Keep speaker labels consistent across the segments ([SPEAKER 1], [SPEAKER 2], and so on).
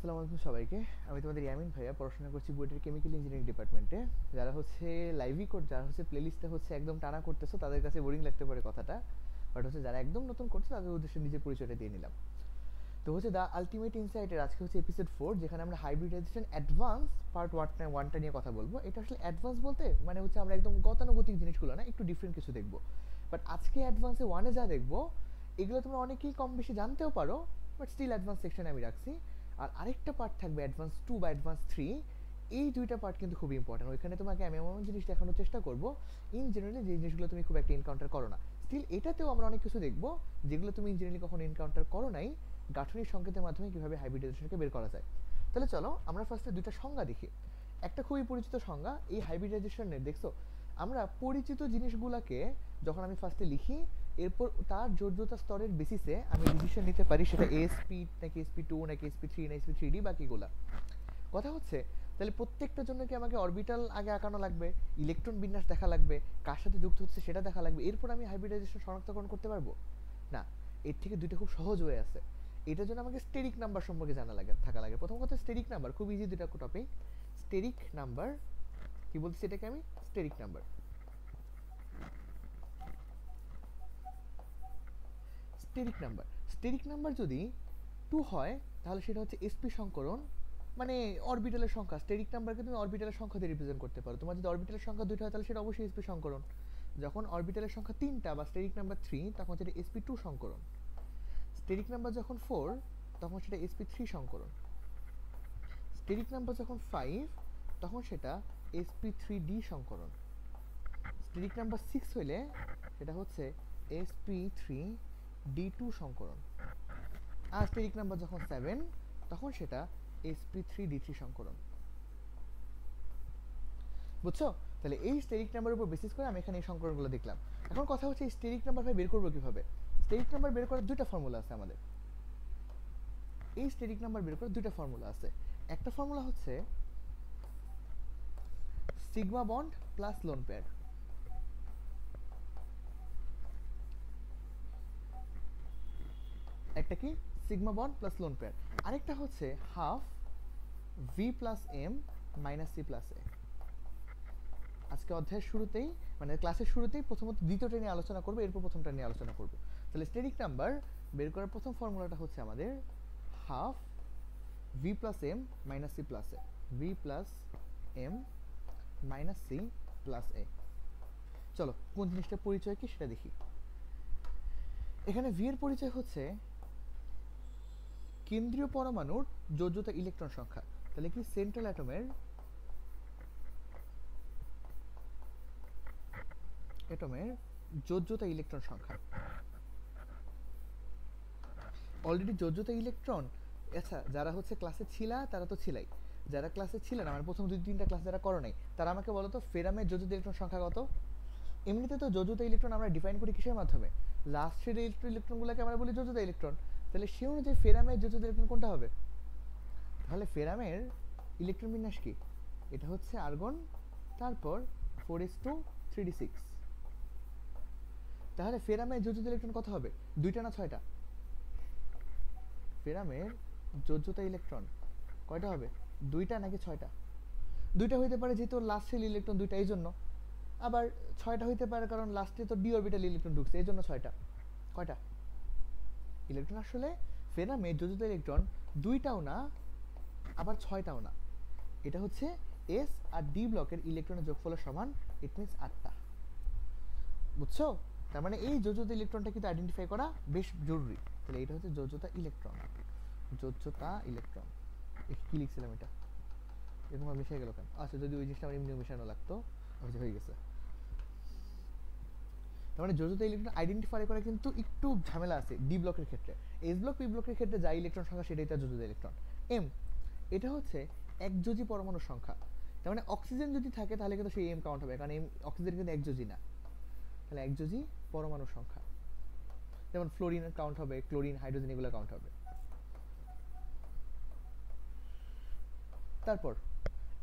[SPEAKER 1] আসসালামু আলাইকুম সবাইকে। আমি তোমাদের ইয়ামিন ভাইয়া, পড়াশোনা করছি বুয়েটের কেমিক্যাল ইঞ্জিনিয়ারিং ডিপার্টমেন্টে। যারা হচ্ছে লাইভই যারা হচ্ছে প্লেলিস্টে হচ্ছে একদম টানা করতেছো তাদের কাছে বোরিং লাগতে পারে কথাটা, বাট হচ্ছে যারা একদম নতুন করছে তাদের উদ্দেশ্যে নিজের পরিচয়টা দিয়ে নিলাম। তো হচ্ছে দ্য আলটিমেট ইনসাইটের আজকে হচ্ছে এপিসোড 4, যেখানে আমরা হাইব্রিডাইজেশন অ্যাডভান্স পার্ট ওয়ানটা নিয়ে কথা বলবো। এটা আসলে অ্যাডভান্স বলতে মানে হচ্ছে আমরা একদম গতানুগতিক জিনিসগুলো না, একটু ডিফারেন্ট কিছু দেখবো। বাট আজকে অ্যাডভান্সে ওয়ানে যা দেখবো এগুলো তোমরা অনেকেই কম বেশি জানতেও পারো, বাট স্টিল অ্যাডভান্স সেকশনে আমি রাখছি। আর আরেকটা পার্ট থাকবে অ্যাডভান্স 2 বা অ্যাডভান্স 3। এই দুইটা পার্ট কিন্তু খুবই ইম্পর্টেন্ট। ওইখানে তোমাকে আমি এমন জিনিস দেখানোর চেষ্টা করবো ইন জেনারেলি যে জিনিসগুলো তুমি খুব একটা এনকাউন্টার করো না। স্টিল এটাতেও আমরা অনেক কিছু দেখবো যেগুলো তুমি ইন জেনারেলি কখনো এনকাউন্টার করো নাই, গাঠনিক সংকেতের মাধ্যমে কিভাবে হাইব্রিডাইজেশনকে বের করা যায়। তাহলে চলো আমরা ফার্স্টে দুইটা সংজ্ঞা দেখি। একটা খুবই পরিচিত সংজ্ঞা এই হাইব্রিডাইজেশনের, দেখছো আমরা পরিচিত জিনিসগুলোকে যখন আমি ফার্স্টে লিখি, এরপর তার যোগ্যতা স্তরের বেসিসে আমি ডিসিশন নিতে পারি সেটা এসপি নাকি এসপি 2 নাকি এসপি 3 না এসপি 3D বাকিগুলা। কথা হচ্ছে তাহলে প্রত্যেকটার জন্য কি আমাকে অরবিটাল আগে আঁকানো লাগবে, ইলেকট্রন বিন্যাস দেখা লাগবে, কার সাথে যুক্ত হচ্ছে সেটা দেখা লাগবে, এরপর আমি হাইব্রিডাইজেশন শনাক্তকরণ করতে পারবো? না, এর থেকে দুইটা খুব সহজ হয়ে আছে। এটার জন্য আমাকে স্টেরিক নাম্বার সম্পর্কে জানা লাগে থাকা লাগে। প্রথম কথা স্টেরিক নাম্বার খুব ইজি দুইটা টপিক। স্টেরিক নাম্বার কি বলছি এটাকে আমি, স্টেরিক নাম্বার। স্টেরিক নাম্বার যদি 2 হয় তাহলে সেটা হচ্ছে এসপি সংকরণ, মানে অরবিটালের সংখ্যা। স্টেরিক নাম্বারকে তুমি অরবিটালের সংখ্যা দিয়ে রিপ্রেজেন্ট করতে পারো। তোমার যদি অরবিটালের সংখ্যা 2টা হয় তাহলে সেটা অবশ্যই এসপি সংকরণ। যখন অরবিটালের সংখ্যা 3টা বা স্টেরিক নাম্বার 3 তখন সেটা sp2 সংকরণ। স্টেরিক নাম্বার যখন 4 তখন সেটা sp3 সংকরণ। স্টেরিক নাম্বার যখন 5 তখন সেটা sp3d সংকরণ। স্টেরিক নাম্বার 6 হইলে সেটা হচ্ছে sp3d2 সংকরণ। আর স্টেরিক নাম্বার যখন 7 তখন সেটা sp3d3 সংকরণ। বুঝছো? তাহলে এই স্টেরিক নাম্বারের উপর বেসিস করে আমি এখানে এই সংকরণগুলো দেখলাম। এখন কথা হচ্ছে এই স্টেরিক নাম্বার ভাই বের করবো কিভাবে? স্টেরিক নাম্বার বের করার দুইটা ফর্মুলা আছে আমাদের। এই স্টেরিক নাম্বার বের করার দুইটা ফর্মুলা আছে। একটা ফর্মুলা হচ্ছে sigma bond plus lone pair. একটা কি sigma bond plus lone pair, আরেকটা হচ্ছে half V plus M minus C plus A. আজকে অধ্যায়ের শুরুতেই মানে ক্লাসের শুরুতেই প্রথমত দ্বিতীয়টা নিয়ে আলোচনা করবো, এরপর প্রথমটা নিয়ে আলোচনা করবো। তাহলে স্টেরিক নাম্বার বের করার প্রথম ফর্মুলাটা হচ্ছে আমাদের half V plus M minus C plus A. V plus M minus C plus A. চলো কোন জিনিসটার পরিচয় কি সেটা দেখি। এখানে ভি এর পরিচয় হচ্ছে কেন্দ্রীয় পরমাণুর যোজ্যতা ইলেকট্রন সংখ্যা। তাহলে কি সেন্ট্রাল অ্যাটমের যোজ্যতা ইলেকট্রন সংখ্যা। অলরেডি যোজ্যতা ইলেকট্রন, আচ্ছা যারা হচ্ছে ক্লাসে ছিলা তারা তো ছিলাই, যারা ক্লাসে ছিল না মানে প্রথম 2-3টা ক্লাস যারা করো নাই তারা আমাকে বলো তো ফেরামের যোজ্যতা ইলেকট্রন সংখ্যা কত? এমনিতে তো যোজ্যতা ইলেকট্রন আমরা ডিফাইন করি কিসের মাধ্যমে? লাস্টের ইলেকট্রনগুলোকে আমরা বলি যোজ্যতা ইলেকট্রন। তাহলে সে অনুযায়ী ফেরামের যোজ্যতা ইলেকট্রন কোনটা হবে? তাহলে ফেরামের ইলেকট্রন বিন্যাস কি? এটা হচ্ছে আর্গন, তারপর 4s2 3d6। তাহলে ফেরামের যোজ্যতা ইলেকট্রন কত হবে? 2টা না 6টা? ফেরামের যোজ্যতা ইলেকট্রন কয়টা হবে? 2টা নাকি 6টা? 2টা হইতে পারে যেহেতু লাস্টের ইলেকট্রন 2টা এই জন্য, আবার 6টা হইতে পারে কারণ লাস্টে তো ডি অরবিটাল ইলেকট্রন ঢুকছে এই জন্য 6টা। কয়টা ইলেকট্রন আসলে ফেরামের যোজিত ইলেকট্রন? 2টাও না, আবার 6টাও না। এটা হচ্ছে এস আর ডি ব্লকের ইলেকট্রনের যোগফলের সমান, ইট মিনস 8টা। বুঝছো? তার মানে এই যোজ্যতা ইলেকট্রনটা কিন্তু আইডেন্টিফাই করা বেশ জরুরি। তাহলে এটা হচ্ছে যোজ্যতা ইলেকট্রন। যোজ্যতা ইলেকট্রন কি লিখছিলাম এটা এরকম মিশে গেল কেন? আচ্ছা যদি ওই জিনিসটা আমার এমনি মিশানো লাগতো, হয়ে গেছে। তার মানে যোজ্যতা ইলেকট্রন আইডেন্টিফাই করা কিন্তু একটু ঝামেলা আছে ডি ব্লকের ক্ষেত্রে। এস ব্লক পি ব্লকের ক্ষেত্রে যা ইলেকট্রন সংখ্যা সেটাই তার যোজ্যতা ইলেকট্রন। এম, এটা হচ্ছে একযোজী পরমাণুর সংখ্যা। তার মানে অক্সিজেন যদি থাকে তাহলে কিন্তু সেই এম কাউন্ট হবে, কারণ এম অক্সিজেন কিন্তু একযোজী না। তাহলে একযোজী পরমাণুর সংখ্যা, যেমন ফ্লোরিন কাউন্ট হবে, ক্লোরিন, হাইড্রোজেন এগুলো কাউন্ট হবে। তারপর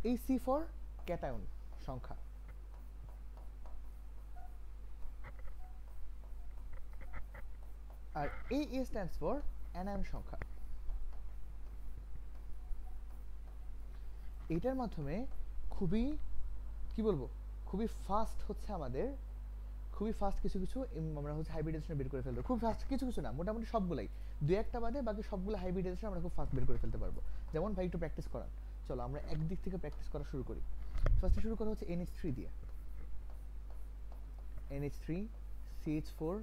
[SPEAKER 1] এই সি ফর ক্যাটায়ন সংখ্যা, আর এই এ স্ট্যান্ডস ফর অ্যানায়ন সংখ্যা। এইটার মাধ্যমে খুবই কি বলবো খুবই ফাস্ট হচ্ছে আমাদের খুবই ফাস্ট কিছু কিছু আমরা হচ্ছে হাইব্রিডাইজেশন বের করে ফেলতে খুব ফাস্ট কিছু কিছু না মোটামুটি সবগুলাই দুই একটা বাদে বাকি সবগুলো হাইব্রিডাইজেশন আমরা খুব ফাস্ট বের করে ফেলতে পারবো। যেমন ভাই একটু প্র্যাকটিস করান, চলো আমরা একদিক থেকে প্র্যাকটিস করা শুরু করি। ফার্স্টে শুরু করা হচ্ছে NH3 দিয়ে, NH3 CH4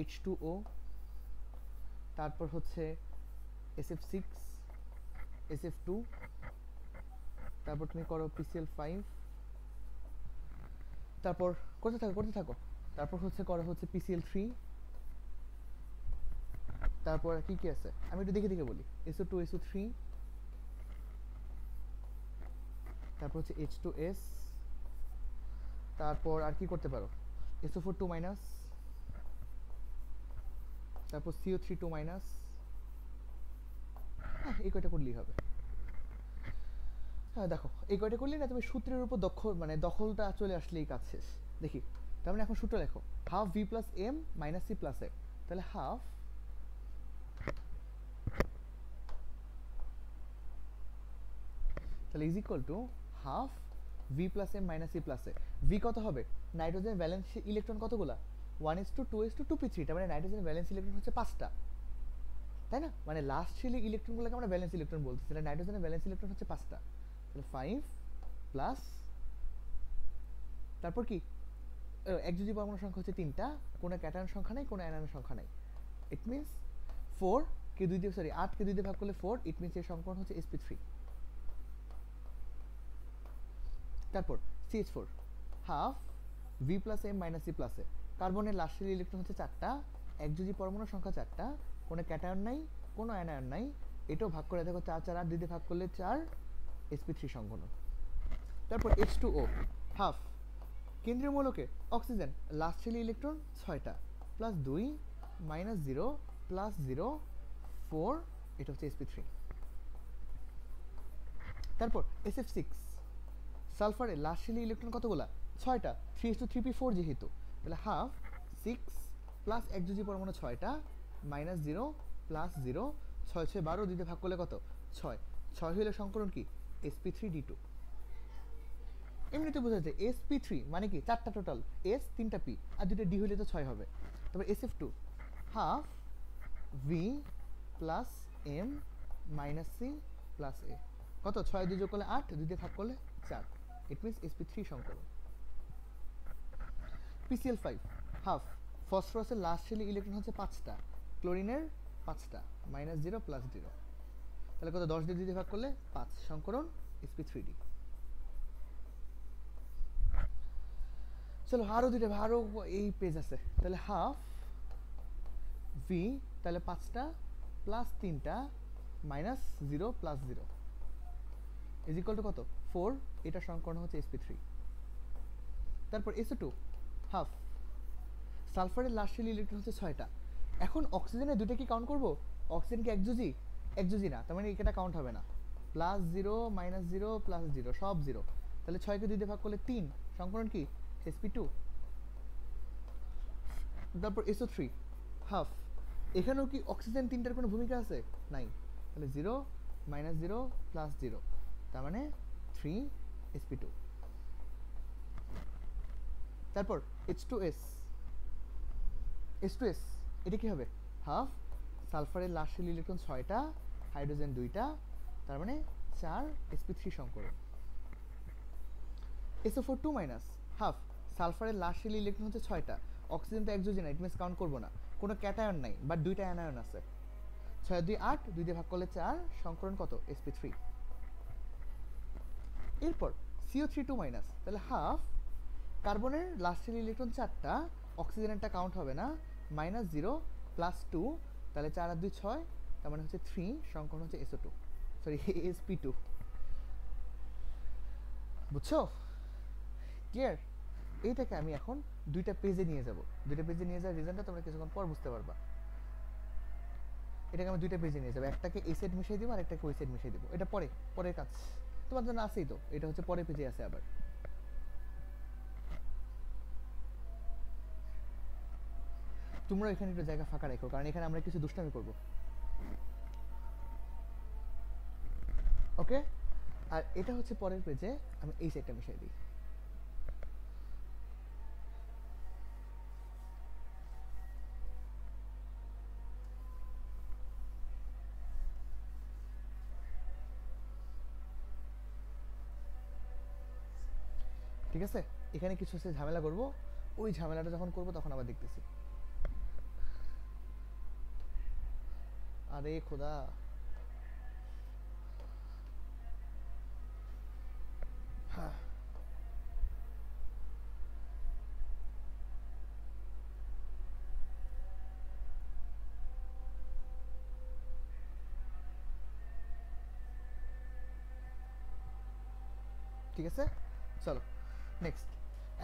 [SPEAKER 1] H2O, তারপর হচ্ছে SF6 SF2, তারপর তুমি করো PCl5, তারপর করতে থাকো তারপর হচ্ছে করা হচ্ছে PCl3, তারপর কি কি আছে আমি একটু দেখে দেখে বলি, SO2 SO3, তারপর হচ্ছে H2S, তারপর আর কি করতে পারো SO4 2 মাইনাস, তারপর CO3 2 মাইনাস, হ্যাঁ এই কয়টা করলেই হবে। হ্যাঁ দেখো এই কয়টা করলেই না তুমি সূত্রের উপর দখলটা চলে আসলেই কাজ শেষ। দেখি তার মানে এখন সূত্র লেখো half V plus M minus C plus A, তাহলে হাফ তাহলে is equal to half V plus M minus C plus A। V কত হবে, নাইট্রোজেন ভ্যালেন্স ইলেকট্রন কতগুলা 1s2 2s2 2p3, তার মানে নাইট্রোজেন ভ্যালেন্স ইলেকট্রন হচ্ছে 5টা, তাই না? মানে লাস্ট শেলে ইলেকট্রনগুলোকে আমরা ভ্যালেন্স ইলেকট্রন বলতেছি, তাহলে নাইট্রোজেনের ভ্যালেন্স ইলেকট্রন হচ্ছে 5টা, তাহলে 5 প্লাস তারপর কি একযোজী পরমাণু সংখ্যা হচ্ছে 3টা, কোনো ক্যাটায়ন সংখ্যা নাই কোনো অ্যানায়ন সংখ্যা নাই, ইট মিন্স 4 কে 2 দিয়ে 8 কে 2 দিয়ে ভাগ করলে 4, ইট মিন্স এর সমীকরণ হচ্ছে sp3। তারপর CH4 half V plus M minus C plus A, কার্বনের লাস্ট শেলে ইলেকট্রন হচ্ছে 4টা, একযোজী পরমাণু সংখ্যা 4টা, কোনো ক্যাটায়ন নাই কোনো অ্যানায়ন নাই, এটাও ভাগ করে দেখো 4 4 8 2 দিয়ে ভাগ করলে 4, sp3 সংঘনন। তারপর H2O হাফ কেন্দ্রীয় মৌলকে অক্সিজেন লাস্ট শেলে ইলেকট্রন 6টা, প্লাস 2 মাইনাস 0 প্লাস 0 4, এটা হচ্ছে sp3। তারপর SF6 সালফারের লাস্ট শেলে ইলেকট্রন কতগুলা 6টা, 3s2 3p4 যেহেতু, তাহলে হাফ 6 প্লাস একযোজী পরমাণু 6টা মাইনাস 0 প্লাস 0, 6 6 12 দিতে ভাগ করলে কত 6, 6 হলে সংকরণ কি sp3d2। এমনিতে বোঝা যাচ্ছে sp3 মানে কি 4টা টোটাল, s 3টা p আর 2টা d হলে তো 6 হবে। তবে SF2 half v plus m minus c plus a, কত 6 2 যোগ করলে 8, 2 দিয়ে ভাগ করলে 4, ইট মিন্স sp3 সংকলন। PCl5 হাফ ফসফরাসের লাস্ট শেলে ইলেকট্রন হচ্ছে 5টা, ক্লোরিনের 5টা, মাইনাস 0 প্লাস 0, তাহলে কত 10 দিয়ে 2 দিয়ে ভাগ করলে 5, সংকরণ sp3d। চলো আরো এই পেজ আছে, তাহলে হাফ v তাহলে 5টা প্লাস 3টা minus 0 plus 0 is equal two কত 4, এটা সংকরণ হচ্ছে sp3। তারপর SO2 হাফ সালফারের লাস্ট শেলে ইলেকট্রন হচ্ছে 6টা, এখন অক্সিজেনের দুটো কি কাউন্ট করব, অক্সিজেন কি একযোজি না, তার মানে এটা কাউন্ট হবে না, প্লাস 0 মাইনাস 0 প্লাস 0 সব 0, তাহলে 6 কে 2 দিয়ে ভাগ করলে 3, সংকরণ কি sp2। তারপর SO3 হাফ, এখানেও কি অক্সিজেন 3টার কোনো ভূমিকা আছে নাই, তাহলে 0 মাইনাস 0 প্লাস 0, তার মানে 3 sp2। তারপর H2S এটা কি হবে হাফ সালফারের লাস্ট শেল ইলেকট্রন 6টা, হাইড্রোজেন 2টা, তার মানে 4 sp3 সংকরণ। SO4 2 মাইনাস হাফ সালফারের লাস্ট শেল ইলেকট্রন হচ্ছে 6টা, অক্সিজেন তো একযোজি না, ইট মিন্স কাউন্ট করবো না, কোনো ক্যাটায়ন নাই বাট 2টা অ্যানায়ন আছে, 6 2 8, 2 দিয়ে ভাগ করলে 4, সংকরণ কত sp3। এরপর CO3 2 মাইনাস, তাহলে হাফ কার্বনের লাস্ট শেল ইলেকট্রন 4টা, অক্সিজেনেরটা কাউন্ট হবে না, মাইনাস 0 প্লাস 2, তাহলে 4 আর 2 6, তার মানে হচ্ছে 3, সংকরণ হচ্ছে SO2 সরি sp2। বুঝছো ক্লিয়ার? এইটাকে আমি এখন দুইটা পেজে নিয়ে যাব, দুইটা পেজে নিয়ে যাওয়ার রিজনটা তোমরা কিছুক্ষণ পর বুঝতে পারবা। এটাকে আমি দুইটা পেজে নিয়ে যাবো, একটাকে এই সাইড মিশিয়ে দিব আর একটাকে ওই সাইড মিশিয়ে দিব, এটা পরের কাজ তোমার জন্য আছেই তো, এটা হচ্ছে পরের পেজে আছে। আবার তোমরা এখানে একটু জায়গা ফাঁকা রাখো, কারণ এখানে আমরা কিছু দুষ্টামি করব। ওকে আর এটা হচ্ছে পরের পেজে আমি এই সাইডটা মিশাই দিই। ঠিক আছে, এখানে কিছু হচ্ছে ঝামেলা করব, ওই ঝামেলাটা যখন করব তখন আবার দেখতেছি। আরে খোদা, হ্যাঁ ঠিক আছে, চলো নেক্সট।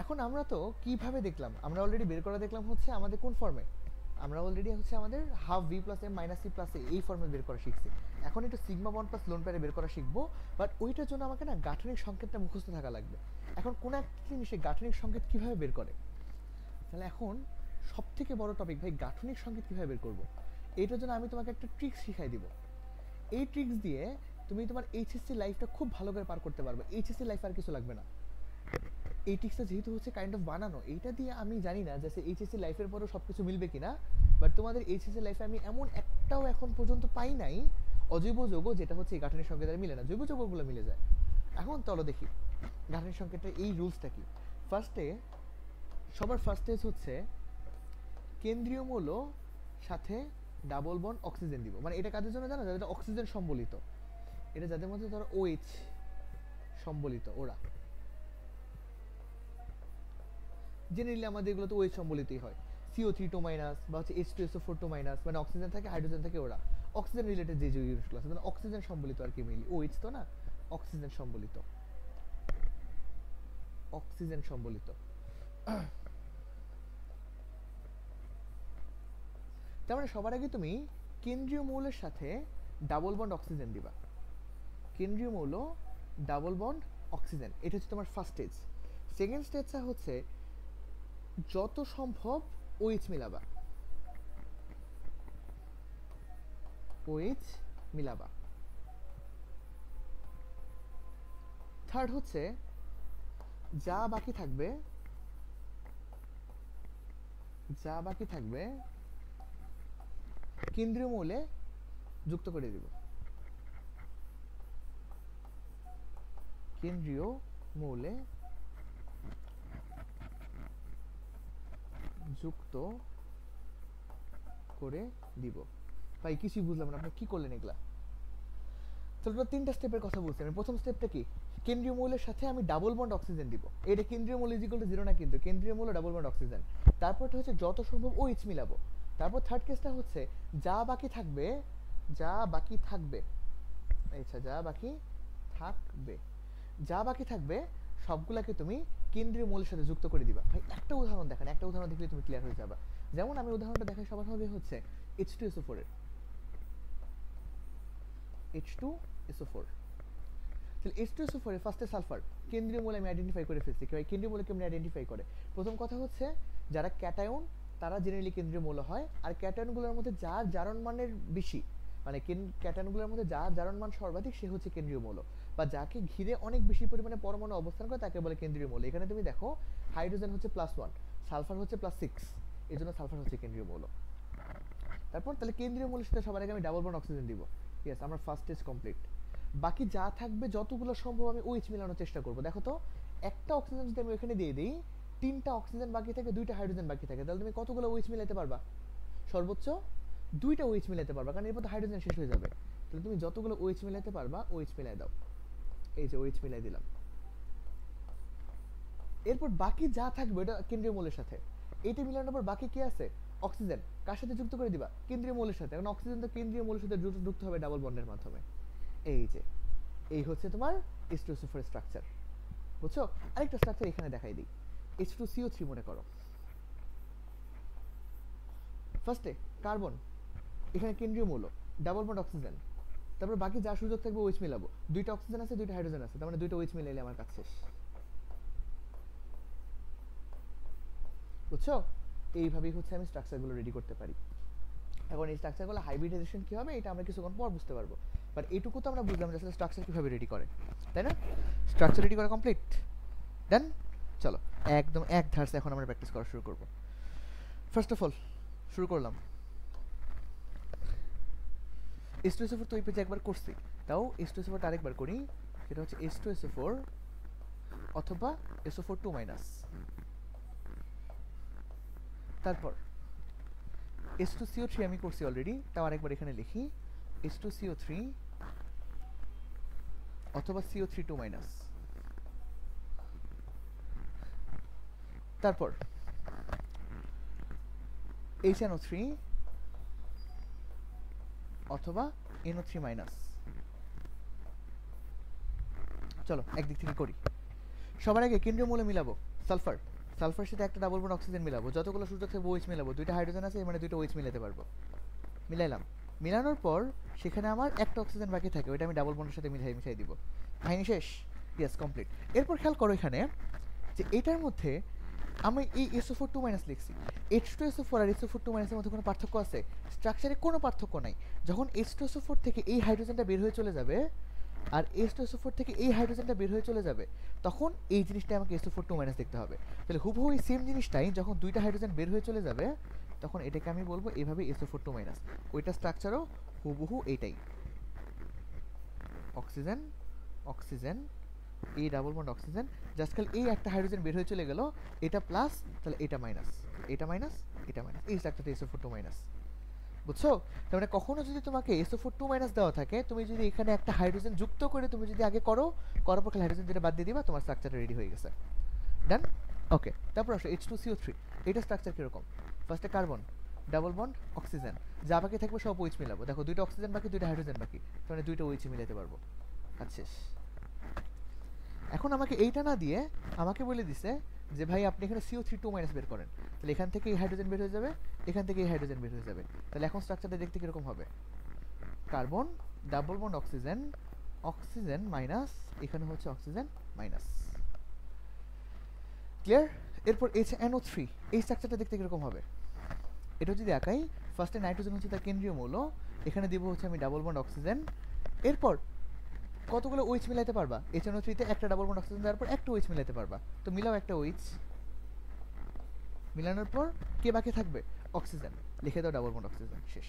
[SPEAKER 1] এখন আমরা তো কিভাবে দেখলাম, আমরা অলরেডি বের করা দেখলাম হচ্ছে আমাদের কোন ফর্মে, আমরা অলরেডি হচ্ছে আমাদের half V plus M minus C plus এই ফর্মে বের করা শিখছি। এখন একটু সিগমা বন্ড প্লাস লোন প্যারে বের করা শিখবো, বাট ওইটার জন্য আমাকে না গাঠনিক সংকেতটা মুখস্থ থাকা লাগবে। এখন কোন একটা জিনিসে গাঠনিক সংকেত কিভাবে বের করে, তাহলে এখন সব থেকে বড় টপিক ভাই, গাঠনিক সংকেত কিভাবে বের করবো। এইটার জন্য আমি তোমাকে একটা ট্রিক্স শিখাই দিব। এই ট্রিক্স দিয়ে তুমি তোমার এইচএসসি লাইফটা খুব ভালো করে পার করতে পারবে। এইচএসসি লাইফ আর কিছু লাগবে না। এই ট্রিক্সটা যেহেতু হচ্ছে কাইন্ড অফ বানানো, এইটা দিয়ে আমি জানি না যে এইচএসসি লাইফের পরেও সব কিছু মিলবে কিনা, বাট তোমাদের এইচএসসি লাইফে আমি এমন একটাও এখন পর্যন্ত পাই নাই অজৈব যৌগ যেটা হচ্ছে এই গাঠনিক সংকেতের মিলে না, জৈব যৌগগুলো মিলে যায়। এখন চলো দেখি গাঠনিক সংকেতের এই রুলসটা কি। ফার্স্টে, সবার ফার্স্টে হচ্ছে কেন্দ্রীয় মৌল সাথে ডাবল বন্ড অক্সিজেন দিব। মানে এটা কাদের জন্য জানো, যাদের অক্সিজেন সম্বলিত, এটা যাদের মধ্যে ধরো OH সম্বলিত, ওরা জেনারেলি আমাদের এগুলো তো OH সম্বলিতই হয়। CO3 2 মাইনাস বা হচ্ছে H2SO4 2 মাইনাস, মানে অক্সিজেন থাকে হাইড্রোজেন থাকে, ওরা অক্সিজেন রিলেটেড যে জিনিসগুলো আছে, মানে অক্সিজেন সম্বলিত আর কি, মেইনলি OH তো না, অক্সিজেন সম্বলিত, অক্সিজেন সম্বলিত। তার মানে সবার আগে তুমি কেন্দ্রীয় মৌলের সাথে ডাবল বন্ড অক্সিজেন দিবা। কেন্দ্রীয় মৌল ডাবল বন্ড অক্সিজেন, এটা হচ্ছে তোমার ফার্স্ট স্টেজ। সেকেন্ড স্টেজটা হচ্ছে যত সম্ভব OH মিলাবা, OH মিলাবা। থার্ড হচ্ছে যা বাকি থাকবে, যা বাকি থাকবে কেন্দ্রীয় মৌলে যুক্ত করে দিব, কেন্দ্রীয় মৌলে যুক্ত করে দিব। ভাই কিছুই বুঝলাম না, আপনি কি করলেন এগুলা? তাহলে তিনটা স্টেপের কথা বলছি আমি। প্রথম স্টেপটা কি, কেন্দ্রীয় মৌলের সাথে আমি ডাবল বন্ড অক্সিজেন দিব। এটা কেন্দ্রীয় মৌল ইজিক্যাল টু 0 না, কিন্তু কেন্দ্রীয় মৌল ডাবল বন্ড অক্সিজেন। তারপরটা হচ্ছে যত সম্ভব OH মিলাবো। তারপর থার্ড কেসটা হচ্ছে যা বাকি থাকবে, যা বাকি থাকবে, আচ্ছা যা বাকি থাকবে, যা বাকি থাকবে সবগুলাকে তুমি কেন্দ্রীয় মৌলের সাথে যুক্ত করে দিবা। ভাই একটা উদাহরণ দেখেন, একটা উদাহরণ দেখলে তুমি ক্লিয়ার হয়ে যাবে। যেমন আমি উদাহরণটা দেখাই, সবার হবে হচ্ছে H2SO4 এর, H2SO4। তাহলে H2SO4 এর ফার্স্টে সালফার, কেন্দ্রীয় মৌল আমি আইডেন্টিফাই করে ফেলছি। কি ভাই কেন্দ্রীয় মৌল কেমনে আইডেন্টিফাই করে? প্রথম কথা হচ্ছে যারা ক্যাটায়ন তারা জেনারেলি কেন্দ্রীয় মৌল হয়, আর ক্যাটায়নগুলোর মধ্যে যার জারণ মানের বেশি, মানে ক্যাটায়নগুলোর মধ্যে যার জারণ মান সর্বাধিক সে হচ্ছে কেন্দ্রীয় মৌল, বা যাকে ঘিরে অনেক বেশি পরিমাণে পরমাণু অবস্থান করে তাকে বলে কেন্দ্রীয় মৌল। এখানে তুমি দেখো হাইড্রোজেন হচ্ছে +1, সালফার হচ্ছে +6, এই জন্য সালফার হচ্ছে কেন্দ্রীয় মৌল। তারপর তাহলে কেন্দ্রীয় মৌলের সাথে সবার আগে আমি ডাবল বন্ড অক্সিজেন দিব। ইয়েস, আমার ফার্স্ট স্টেজ কমপ্লিট। বাকি যা থাকবে যতগুলো সম্ভব আমি OH মিলানোর চেষ্টা করব। দেখো তো, একটা অক্সিজেন যদি আমি ওখানে দিয়ে দিই, 3টা অক্সিজেন বাকি থাকে, 2টা হাইড্রোজেন বাকি থাকে, তাহলে তুমি কতগুলো OH মিলাতে পারবা? সর্বোচ্চ 2টা OH মিলাতে পারবা, কারণ এরপর তো হাইড্রোজেন শেষ হয়ে যাবে। তাহলে তুমি যতগুলো OH মিলাতে পারবা OH মিলাই দাও। এই যে OH মিলাই দিলাম। এরপর বাকি যা থাকবে এটা কেন্দ্রীয় মৌলের সাথে, এইটা মিলানোর পর বাকি কি আছে? অক্সিজেন। কার সাথে যুক্ত করে দিবা? কেন্দ্রীয় মৌলের সাথে, কারণ অক্সিজেন তো কেন্দ্রীয় মৌলের সাথে যুক্ত হবে ডাবল বন্ডের মাধ্যমে। এই যে এই হচ্ছে তোমার H2SO4 স্ট্রাকচার, বুঝছো? আরেকটা স্ট্রাকচার এখানে দেখাই দিই। H2CO3 মনে করো, ফার্স্টে কার্বন, এখানে কেন্দ্রীয় মৌল, ডাবল বন্ড অক্সিজেন, তারপর বাকি যা সুযোগ থাকবে OH মিলাবো। 2টা অক্সিজেন আছে, 2টা হাইড্রোজেন আছে, তার মানে 2টা OH মিলাইলে আমার কাজ শেষ, বুঝছো? এইভাবেই হচ্ছে আমি স্ট্রাকচারগুলো রেডি করতে পারি। এখন এই স্ট্রাকচারগুলো হাইব্রিডাইজেশন কি হবে এটা আমরা কিছুক্ষণ পর বুঝতে পারবো। বাট এইটুকু তো আমরা বুঝলাম যে আসলে স্ট্রাকচার কীভাবে রেডি করে, তাই না? স্ট্রাকচার রেডি করা কমপ্লিট, ডান। চলো একদম এক ধারসে এখন আমরা প্র্যাকটিস করা শুরু করব। ফার্স্ট অফ অল শুরু করলাম H2SO4 তো এই পেজে একবার করছি, তাও H2SO4 আরেকবার করি। সেটা হচ্ছে H2SO4 অথবা SO4 2-। তারপর H2CO3 আমি করছি অলরেডি, তাও আরেকবার এখানে লিখি H2CO3 অথবা CO3 2-। তারপর HNO3 অথবা NO3-। চলো একদিক থেকে করি। সবার আগে কেন্দ্রীয় মৌল মিলাবো সালফার, সালফার সাথে একটা ডাবল বন্ড অক্সিজেন মিলাবো, যতগুলো সূচক থাকবে OH মিলাবো, দুইটা হাইড্রোজেন আছে মানে দুইটা OH মিলাতে পারবো। মিলাইলাম, মিলানোর পর সেখানে আমার একটা অক্সিজেন বাকি থাকে, ওইটা আমি ডাবল বন্ডের সাথে মিশাই দিব। কাহিনী শেষ, ইয়েস কমপ্লিট। এরপর খেয়াল করো এখানে যে এটার মধ্যে আমি এই SO4 2- লিখছি, H2SO4 আর SO4 2- এর মধ্যে কোনো পার্থক্য আছে? স্ট্রাকচারে কোনো পার্থক্য নাই। যখন H2SO4 থেকে এই হাইড্রোজেনটা বের হয়ে চলে যাবে আর H2SO4 থেকে এই হাইড্রোজেনটা বের হয়ে চলে যাবে, তখন এই জিনিসটা আমাকে SO4 2- দেখতে হবে। তাহলে হুবহু এই সেম জিনিসটাই যখন দুইটা হাইড্রোজেন বের হয়ে চলে যাবে, তখন এটাকে আমি বলবো এভাবে SO4 2-। ওইটা স্ট্রাকচারও হুবহু এইটাই, অক্সিজেন অক্সিজেন, এই ডাবল বন্ড অক্সিজেন, জাস্ট খালি এই একটা হাইড্রোজেন বের হয়ে চলে গেল, এটা প্লাস, তাহলে এটা মাইনাস, এটা মাইনাস, এটা মাইনাস, এই স্ট্রাকচারটা SO4 2-। বুঝছো? তার মানে কখনো যদি তোমাকে SO4 2- দেওয়া থাকে, তুমি যদি এখানে একটা হাইড্রোজেন যুক্ত করে তুমি যদি আগে করো, করার পর হাইড্রোজেন যেটা বাদ দিয়ে দিবা, তোমার স্ট্রাকচারটা রেডি হয়ে গেছে। ডান, ওকে। তারপর আসো H2CO3, এটা স্ট্রাকচার কিরকম? ফার্স্টে কার্বন, ডাবল বন্ড অক্সিজেন, যা বাকি থাকবে সব OH মিলাবো। দেখো দুইটা অক্সিজেন বাকি, দুইটা হাইড্রোজেন বাকি, মানে দুইটা OH মিলাতে পারবো। আচ্ছা, এখন আমাকে এইটা না দিয়ে আমাকে বলে দিছে যে ভাই আপনি এখানে CO3 2- বের করেন, তাহলে এখান থেকে এই হাইড্রোজেন বের হয়ে যাবে, এখান থেকে এই হাইড্রোজেন বের হয়ে যাবে। তাহলে এখন স্ট্রাকচারটা দেখতে কিরকম হবে? Carbon, double bond oxygen, oxygen minus, এখানে হচ্ছে অক্সিজেন মাইনাস। ক্লিয়ার? এরপর HNO3, এই স্ট্রাকচারটা দেখতে কিরকম হবে? এটা যদি আঁকাই, ফার্স্টে নাইট্রোজেন হচ্ছে তার কেন্দ্রীয় মৌল, এখানে দিব হচ্ছে আমি ডাবল বন্ড অক্সিজেন। এরপর কতগুলো OH মিলাইতে পারবা? HNO3 তে একটা ডাবল বন্ড অক্সিজেন দেওয়ার পর একটা OH মিলাইতে পারবা, তো মিলাও একটা OH। মিলানোর পর কে বাকি থাকবে? অক্সিজেন, লিখে দাও ডাবল বন্ড অক্সিজেন, শেষ।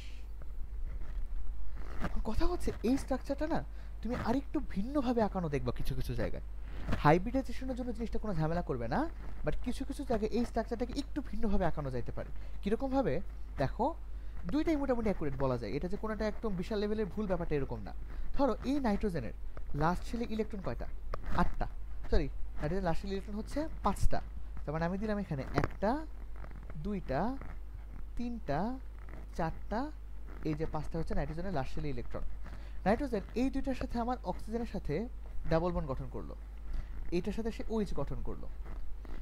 [SPEAKER 1] এখন কথা হচ্ছে এই স্ট্রাকচারটা না তুমি আরেকটু ভিন্নভাবে আঁকানো দেখবা কিছু কিছু জায়গায়। হাইব্রিডাইজেশনের জন্য জিনিসটা কোনো ঝামেলা করবে না, বাট কিছু কিছু জায়গায় এই স্ট্রাকচারটাকে একটু ভিন্নভাবে আঁকানো যাইতে পারে। কীরকম ভাবে? দেখো, দুইটাই মোটামুটি অ্যাকুরেট বলা যায়, এটা যে কোনোটা একদম বিশাল লেভেলের ভুল ব্যাপারটা এরকম না। ধরো এই নাইট্রোজেনের লাস্ট শেলে ইলেকট্রন কয়টা? 8টা। সরি, নাইট্রোজেন লাস্ট শেলে ইলেকট্রন হচ্ছে 5টা। তার মানে আমি দিলাম এখানে 1টা 2টা 3টা 4টা, এই যে 5টা হচ্ছে নাইট্রোজেনের লাস্ট শেলে ইলেকট্রন। নাইট্রোজেন এই দুইটার সাথে আমার অক্সিজেনের সাথে ডাবল বন্ড গঠন করলো, এইটার সাথে সে OH গঠন করলো।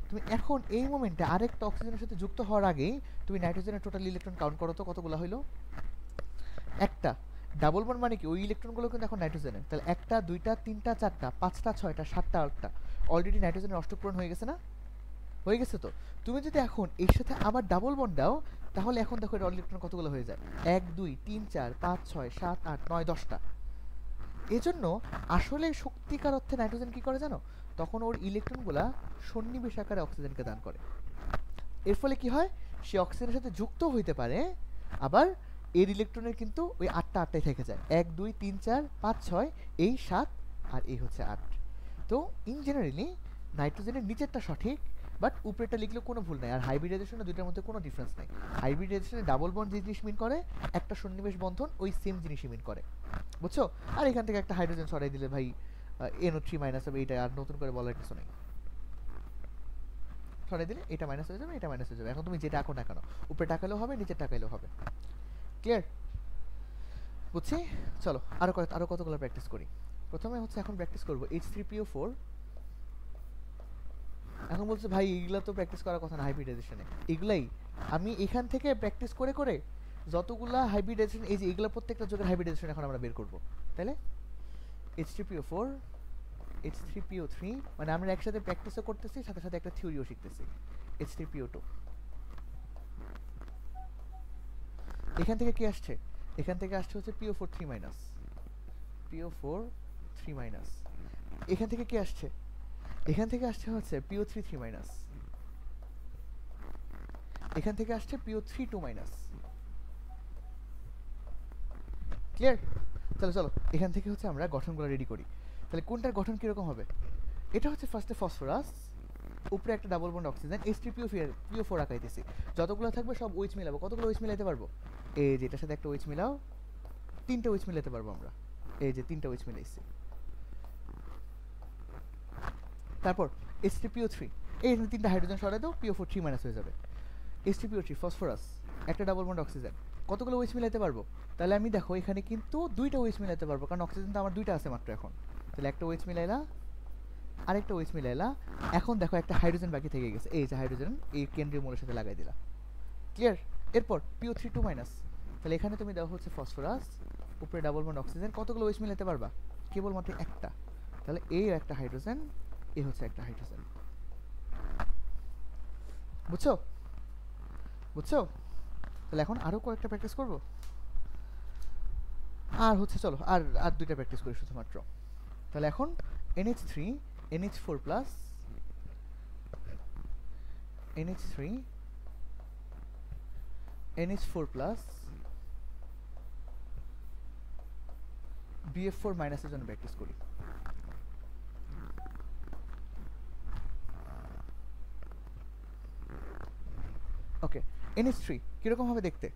[SPEAKER 1] তুমি এখন এই মোমেন্টে আরেকটা অক্সিজেনের সাথে যুক্ত হওয়ার আগেই তুমি নাইট্রোজেনের টোটাল ইলেকট্রন কাউন্ট করো তো কতগুলো হইলো? একটা। ডাবল বন্ড মানে কি? ওই ইলেকট্রনগুলো কিন্তু এখন নাইট্রোজেনের, তাহলে 1টা 2টা 3টা 4টা 5টা 6টা 7টা 8টা, অলরেডি নাইট্রোজেনের অষ্টক পূরণ হয়ে গেছে না? হয়ে গেছে তো। তুমি যদি এখন এর সাথে আবার ডাবল বন্ড দাও, তাহলে এখন দেখো এর ইলেকট্রন কতগুলো হয়ে যায়? 1 2 3 4 5 6 7 8 9 10টা। এজন্য আসলে সত্যিকার অর্থে নাইট্রোজেন কি করে জানো? তখন ওর ইলেকট্রনগুলা সন্নিবেশ আকারে অক্সিজেনকে দান করে। এর ফলে কি হয়? সে অক্সিজেনের সাথে যুক্ত হইতে পারে, আবার এর ইলেকট্রনের কিন্তু ওই 8টাই থেকে যায়। 1 2 3 4 5 6, এই 7, আর এই হচ্ছে 8। তো ইন জেনারেলি নাইট্রোজেনের নিচেরটা সঠিক, বাট উপরেরটা লিখলেও কোনো ভুল নাই। আর হাইব্রিডাইজেশনে দুইটার মধ্যে কোনো ডিফারেন্স নাই। হাইব্রিডাইজেশনে ডাবল বন্ড যে জিনিস মিন করে, একটা সন্নিবেশ বন্ধন ওই সেম জিনিসই মিন করে, বুঝছো? আর এখান থেকে একটা হাইড্রোজেন সরাই দিলে ভাই NO3- হবে, এইটা আর নতুন করে বলার কিছু নেই। সরাই দিলে এটা মাইনাস হয়ে যাবে, এটা মাইনাস হয়ে যাবে। এখন তুমি যেটা আঁকো না কেন, উপরে টাকালেও হবে, নিচে টাকালেও হবে। ক্লিয়ার? বুঝছি? চলো আরো কতগুলো প্র্যাকটিস করি। প্রথমে হচ্ছে এখন প্র্যাকটিস করবো H3PO4। এখন বলছে ভাই এগুলা তো প্র্যাকটিস করার কথা না হাইব্রিডাইজেশনে। এগুলাই আমি এখান থেকে প্র্যাকটিস করে করে যতগুলা হাইব্রিডাইজেশন, এই যে এগুলা প্রত্যেকটা যোগের হাইব্রিডাইজেশন এখন আমরা বের করবো, তাইলে H3PO4 H3PO3, মানে আমরা একসাথে প্র্যাকটিসও করতেছি, সাথে সাথে একটা থিওরিও শিখতেছি। H3PO2, এখান থেকে কি আসছে? এখান থেকে আসছে হচ্ছে PO4 3-। PO4 3 minus. এখান থেকে কি আসছে? এখান থেকে আসছে হচ্ছে PO3 3 মাইনাস। এখান থেকে আসছে PO3 2 মাইনাস। ক্লিয়ার? চলো চলো এখান থেকে হচ্ছে আমরা গঠনগুলো রেডি করি। তাহলে কোনটার গঠন কিরকম হবে? এটা হচ্ছে ফার্স্টে ফসফরাস, উপরে একটা ডাবল বন্ড অক্সিজেন, H3PO4 আঁকাইতেছি। যতগুলো থাকবে সব ওইচ মিলাবো। কতগুলো ওইচ মিলাইতে পারবো? এই যে এটার সাথে একটা ওইচ মিলাও, 3টে ওইচ মিলাতে পারবো আমরা। এই যে 3টে ওইচ মিলাইছি। তারপর H3PO3, এই 3টা হাইড্রোজেন সরাই দাও, PO4 3 মাইনাস হয়ে যাবে। H3PO3 ফসফরাস, একটা ডাবল বন্ড অক্সিজেন, কতগুলো ওইচ মিলাইতে পারবো? তাহলে আমি দেখো এখানে কিন্তু 2টা ওইচ মিলাইতে পারবো, কারণ অক্সিজেন তো আমার 2টা আছে মাত্র এখন। তাহলে একটা ওইচ মিলাইলা, আরেকটা ওইচ মিলাইলা। এখন দেখো একটা হাইড্রোজেন বাকি থেকে গেছে, এই যে হাইড্রোজেন এই কেন্দ্রীয় মৌলের সাথে লাগাই দিলা। ক্লিয়ার? এরপর PO3 2 মাইনাস, তাহলে এখানে তুমি দাও হচ্ছে ফসফরাস, উপরে ডাবল বন্ড অক্সিজেন, কতগুলো ওইচ মিলাইতে পারবা? কেবলমাত্র একটা। তাহলে এই একটা হাইড্রোজেন, এই হচ্ছে একটা হাইড্রোজেন। বুঝছো? বুঝছো? তাহলে এখন আরো কয়েকটা প্র্যাকটিস করব। আর হচ্ছে চলো আর আর 2টা প্র্যাকটিস করি শুধুমাত্র। তাহলে এখন NH3 NH4 plus NH3 NH4 plus BF4 মাইনাসের জন্য প্র্যাকটিস করি। ওকে, NH3 কিরকম হবে দেখতে?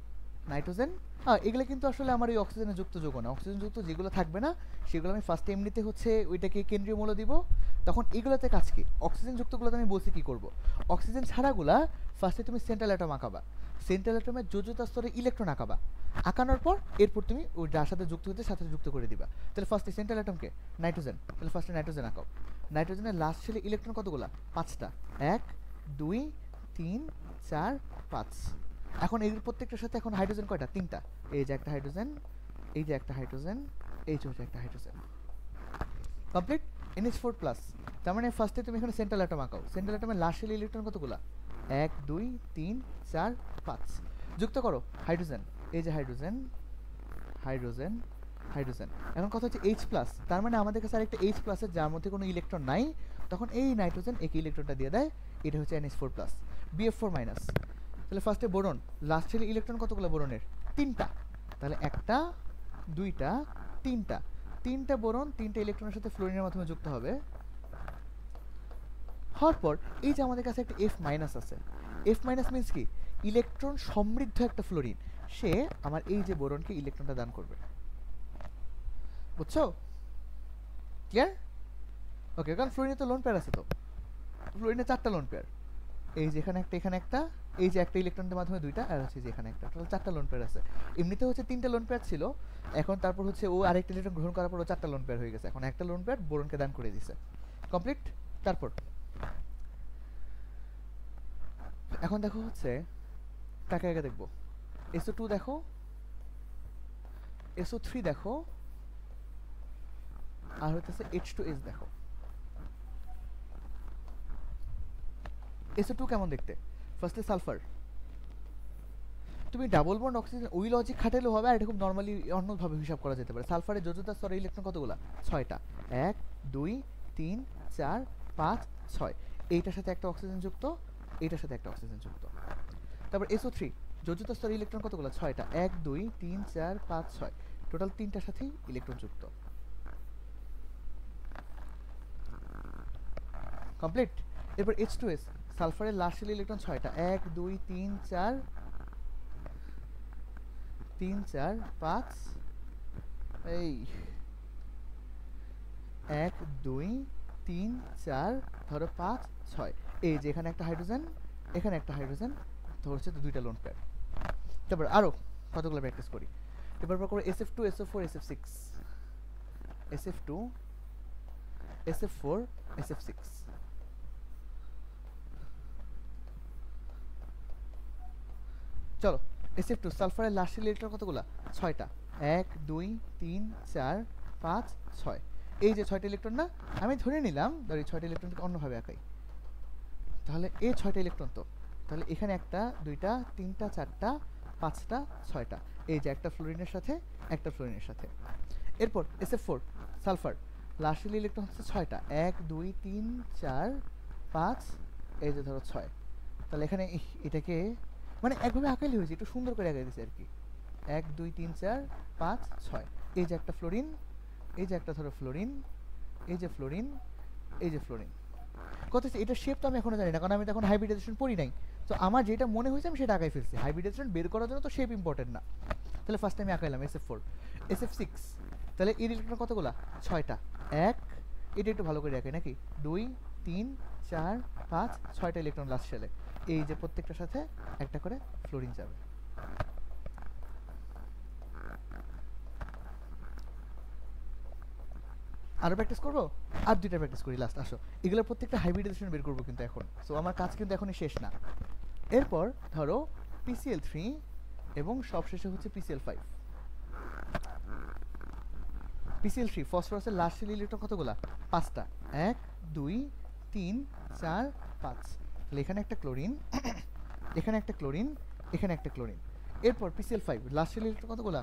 [SPEAKER 1] নাইট্রোজেন, এগুলো কিন্তু আসলে আমার ওই অক্সিজেনে যুক্ত যৌগ না। অক্সিজেন যুক্ত যেগুলো থাকবে না সেগুলো আমি ফার্স্টে এমনিতে হচ্ছে ওইটাকে কেন্দ্রীয় মৌল দিব। তখন এগুলোতে কাজ কি? অক্সিজেন যুক্তগুলোতে আমি বলছি কি করব। অক্সিজেন ছাড়াগুলা ফার্স্টে তুমি সেন্ট্রাল অ্যাটম আঁকাবা, সেন্ট্রাল অ্যাটমের যোজ্যতা স্তরে ইলেকট্রন আঁকাবা। আঁকানোর পর এরপর তুমি ওই যার সাথে যুক্ত হতে সাথে যুক্ত করে দিবা। তাহলে ফার্স্টে সেন্ট্রাল অ্যাটমকে নাইট্রোজেন, তাহলে ফার্স্টে নাইট্রোজেন আঁকাও। নাইট্রোজেনের লাস্ট শেলে ইলেকট্রন কতগুলা? 5টা। 1 2 3 4 5। এখন এর প্রত্যেকটার সাথে এখন হাইড্রোজেন কয়টা? 3টা। এই যে একটা হাইড্রোজেন, এই যে একটা হাইড্রোজেন, এই যে একটা হাইড্রোজেন। কমপ্লিট। NH4 প্লাস, তার মানে ফার্স্টে তুমি এখানে সেন্ট্রাল অ্যাটম আঁকাও। সেন্ট্রাল অ্যাটমের লাস্ট শেলে ইলেকট্রন কতগুলা? 1 2 3 4 5। যুক্ত করো হাইড্রোজেন, এই যে হাইড্রোজেন হাইড্রোজেন হাইড্রোজেন। এখন কথা হচ্ছে H প্লাস, তার মানে আমাদের কাছে আরেকটা H প্লাস এর যার মধ্যে কোনো ইলেকট্রন নাই, তখন এই নাইট্রোজেন একে ইলেকট্রনটা দিয়ে দেয়, এটা হচ্ছে NH4 প্লাস। BF4 মাইনাস, তাহলে ফার্স্টে বোরন, লাস্ট শেলে ইলেকট্রন কতগুলো বোরনের? 3টা। তাহলে একটা 2টা 3টা, 3টা বোরন 3টা ইলেকট্রনের সাথে ফ্লোরিনের মাধ্যমে যুক্ত হবে। হওয়ার পর এই যে আমাদের কাছে একটা F মাইনাস আছে। F মাইনাস মিন্স কি? ইলেকট্রন সমৃদ্ধ একটা ফ্লোরিন, সে আমার এই যে বোরনকে ইলেকট্রনটা দান করবে। বুঝছো? ক্লিয়ার? ওকে, কারণ ফ্লোরিনে তো লোন পেয়ার আছে, তো ফ্লোরিনে 4টা লোন পেয়ার। এই যে এখানে একটা, এখানে একটা, এই যে একটা ইলেকট্রনের মাধ্যমে 2টা, আর হচ্ছে যে এখানে একটা, টোটাল 4টা লোন পেয়ার আছে। এমনিতে হচ্ছে 3টা লোন পেয়ার ছিল, এখন তারপর হচ্ছে ও আরেকটা ইলেকট্রন গ্রহণ করার পর ও 4টা লোন পেয়ার হয়ে গেছে। এখন একটা লোন পেয়ার বোরনকে দান করে দিয়েছে। কমপ্লিট। তারপর এখন দেখো হচ্ছে কাকে আগে দেখবো? SO2 দেখো, SO3 দেখো, আর হচ্ছে H2S দেখো। SO2 কেমন দেখতে? ফার্স্টে সালফার, তুমি ডাবল বন্ড অক্সিজেন ওই লজিক খাটাইলেও হবে, আর এটা খুব নর্মালি অন্যভাবে হিসাব করা যেতে পারে। সালফারের যোজ্যতা স্তরে ইলেকট্রন কতগুলা? 6টা। 1 2 3 4 5 6। এইটার সাথে একটা অক্সিজেন যুক্ত, এইটার সাথে একটা অক্সিজেন যুক্ত। তারপর SO3 যোজ্যতা স্তরে ইলেকট্রন কতগুলা? 6টা। 1 2 3 4 5 6, টোটাল 3টার সাথেই ইলেকট্রন যুক্ত। কমপ্লিট। এরপর H2S, সালফারের লাস্ট শেলে ইলেকট্রন 6টা। 1 2 3 4 3 4 5, এই 1 2 3 4 ধরো 5 6। এই যে এখানে একটা হাইড্রোজেন, এখানে একটা হাইড্রোজেন, ধরছে তো 2টা লোন পেয়ার। তারপর আরো কতগুলো প্র্যাকটিস করি। এবার করবো SF2 SO4 SF6, SF2 SF4 SF6। চলো SF2, সালফারের লাস্ট ইলেকট্রন কতগুলা? 6টা। 1 2 3 4 5 6। এই যে 6টা ইলেকট্রন না, আমি ধরে নিলাম ধরি 6টা ইলেকট্রনকে অন্যভাবে আঁকাই, তাহলে এই 6টা ইলেকট্রন তো, তাহলে এখানে একটা 2টা 3টা 4টা 5টা 6টা, এই যে একটা ফ্লোরিনের সাথে একটা ফ্লোরিনের সাথে। এরপর SF4 sulphur, last shell electron হচ্ছে 6টা, 1 2 3 4 5, এই যে ধরো 6। তাহলে এখানে এটাকে মানে একভাবে আঁকাইলে হয়েছে, একটু সুন্দর করে আঁকাই দিয়েছে আর কি। 1 2 3 4 5 6, এই যে একটা ফ্লোরিন, এই যে একটা ধরো ফ্লোরিন, এই যে ফ্লোরিন, এই যে ফ্লোরিন। কত এটা শেপ তো আমি এখনো জানি না, কারণ আমি তখন হাইব্রিডাইজেশন পড়ি নাই। তো আমার যেটা মনে হয়েছে আমি সেটা আঁকাই ফেলছি। হাইব্রিডাইজেশন বের করার জন্য তো শেপ ইম্পর্টেন্ট না। তাহলে ফার্স্ট আমি আঁকাইলাম SF4, SF6, তাহলে এর ইলেকট্রন কতগুলা? 6টা, 1, এটা একটু ভালো করে আঁকাই নাকি, 2 3 4 5 6টা ইলেকট্রন লাস্ট শেলে। এই যে প্রত্যেকটার সাথে একটা করে ফ্লোরিন যাবে। আরো প্র্যাকটিস করবো, আর 2টা প্র্যাকটিস করি লাস্ট। আসো, এগুলোর প্রত্যেকটা হাইব্রিডাইজেশন বের করবো কিন্তু এখন। সো আমার কাজ কিন্তু এখনই শেষ না। এরপর ধরো PCl3 এবং সবশেষে হচ্ছে PCl5। PCl3 ফসফরাসের last shell electron কতগুলা? 5টা, 1 2 3 4 5। তাহলে এখানে একটা ক্লোরিন, এখানে একটা ক্লোরিন, এখানে একটা ক্লোরিন। এরপর PCl5 লাস্ট শেল ইলেকট্রন কতগুলা?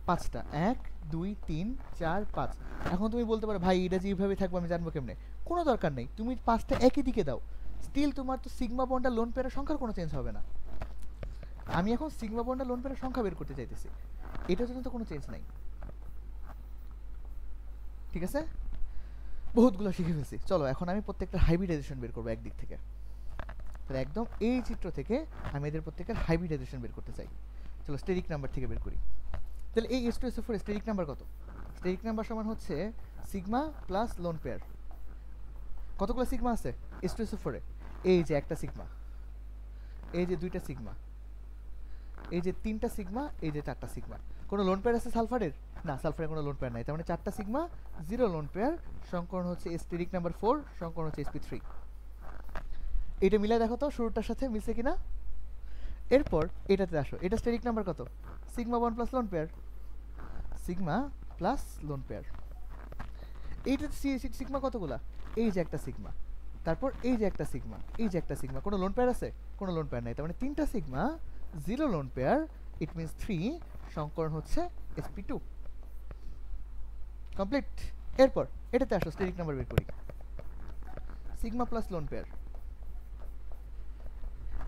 [SPEAKER 1] 5টা, 1 2 3 4 5। এখন তুমি বলতে পারো ভাই এটা যে এইভাবে থাকবে আমি জানবো কেমনে? কোনো দরকার নেই, তুমি 5টা একই দিকে দাও, স্টিল তোমার তো সিগমা বন্ড আর লোন পেয়ারের সংখ্যার কোনো চেঞ্জ হবে না। আমি এখন সিগমা বন্ড আর লোন পেয়ারের সংখ্যা বের করতে চাইতেছি, এটার জন্য তো কোনো চেঞ্জ নাই। ঠিক আছে, বহুতগুলো শিখে ফেলছি। চলো এখন আমি প্রত্যেকটা হাইব্রিডাইজেশন বের করবো একদিক থেকে। তাহলে একদম এই চিত্র থেকে আমি এদের প্রত্যেকের হাইব্রিডাইজেশন বের করতে চাই। চলো স্টেরিক নাম্বার থেকে বের করি। তাহলে এই H2SO4 স্টেরিক নাম্বার কত? স্টেরিক নাম্বার সমান হচ্ছে সিগমা প্লাস লোন পেয়ার। কতগুলো সিগমা আছে H2SO4 এ? এই যে একটা সিগমা, এই যে 2টা সিগমা, এই যে 3টা সিগমা, এই যে 4টা সিগমা। কোনো লোন পেয়ার আছে সালফারের? না, সালফারের কোনো লোন পেয়ার নাই। তার মানে 4টা সিগমা, 0 লোন পেয়ার, সংকরণ হচ্ছে স্টেরিক নাম্বার 4, সংকরণ হচ্ছে sp3। এটা মিলাই দেখো তো শুরুটার সাথে মিলছে কিনা। এরপর এটাতে আসো, এটা স্টেরিক নাম্বার কত? Sigma 1 plus lone pair, sigma plus lone pair. এইটা সিগমা কতগুলা? এই যে একটা সিগমা, তারপর এই যে একটা সিগমা, এই যে একটা সিগমা। কোনো লোন পেয়ার আছে? কোনো লোন পেয়ার নাই। তার মানে 3টা sigma, 0 lone pair, it means 3, সংকরণ হচ্ছে sp2। কমপ্লিট। এরপর এটাতে আসো, স্টেরিক নাম্বার বের করি। সিগমা প্লাস লোন পেয়ার,